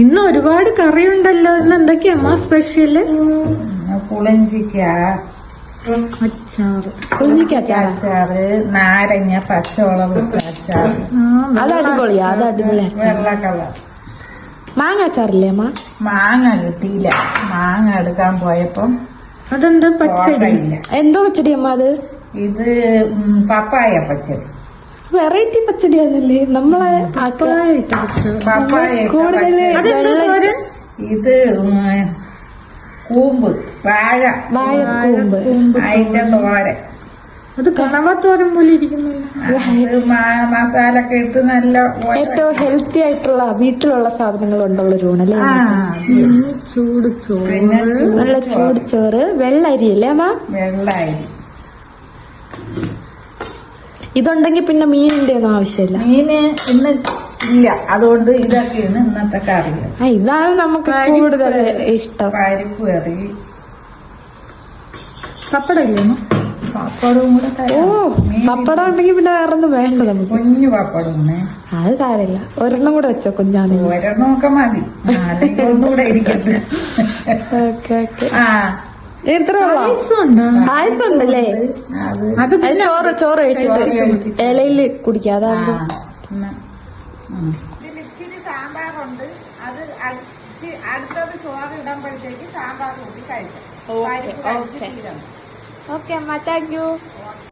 ഇന്ന് ഒരുപാട് കറിയുണ്ടല്ലോ. ഇന്ന് എന്തൊക്കെയാ അമ്മ സ്പെഷ്യല്? പുളിഞ്ചിക്ക അച്ചാറ്. പുളിഞ്ചിക്കാച്ചാറ്, അച്ചാറ്, നാരങ്ങ പച്ചമുളക് അച്ചാറ്. അത് അടിപൊളിയാ, അത് അടിപൊളി അച്ചാർ. വെള്ള കളർ മാങ്ങ അച്ചാറില്ലേ അമ്മ? മാങ്ങ കിട്ടിയില്ല. മാങ്ങ എടുക്കാൻ പോയപ്പം അതെന്താ പച്ചടി? എന്തോ പച്ചടി അമ്മ അത്? ഇത് പപ്പായ പച്ചടി. വെറൈറ്റി പച്ചടിയാന്നല്ലേ നമ്മളെ പപ്പായ കൂടുതല്. ഇത് കൂമ്പ് വാഴക്കൂമ്പ്, അതിന്റെ തോരൻ. അത് കണവത്തോരൻ പോലെ ഇരിക്കുന്നില്ല. മസാല ഒക്കെ ഇട്ട് നല്ല ഏറ്റവും ഹെൽത്തി ആയിട്ടുള്ള വീട്ടിലുള്ള സാധനങ്ങൾ കൊണ്ടുള്ള ഒരു ഊണല്ലേ? ചൂട് ചോറ്, നല്ല ചൂട് ചോറ്, വെള്ളരി അല്ലേ അമ്മ? വെള്ളരി. ഇതുണ്ടെങ്കിൽ പിന്നെ മീനിന്റെ ഒന്നും ആവശ്യമില്ല. മീന് ഇന്ന് ഇല്ല, അതുകൊണ്ട് ഇതൊക്കെയാണ് ഇന്നത്തെ കറികൾ. ഇതാണ് നമുക്ക് കൂടുതൽ ഇഷ്ടം. പരിപ്പ് കറി, പപ്പടം ഇല്ലേ? പപ്പടവും കൂടെ. പപ്പടം ഉണ്ടെങ്കിൽ പിന്നെ വേറൊന്നും വേണ്ട നമുക്ക്. കുഞ്ഞു പപ്പടമാണ്. അത് സാരമില്ല, ഒരെണ്ണം കൂടെ വെച്ചോ കുഞ്ഞാണ്. ഒരെണ്ണമൊക്കെ മതി, ഒന്നുകൂടെ ഇരിക്കട്ടെ. എത്ര പായസം ഉണ്ടല്ലേ? അത് ചോറ് കഴിച്ചിട്ട് ഇലയില് കുടിക്കാം. അതാകുമ്പോ ഇച്ചിരി സാമ്പാറുണ്ട്. അത് അടുത്തത് ചോറ് ഇടുമ്പോഴത്തേക്ക് സാമ്പാർ കൂട്ടി കഴിക്കാം. ഓക്കെ അമ്മ, താങ്ക് യു.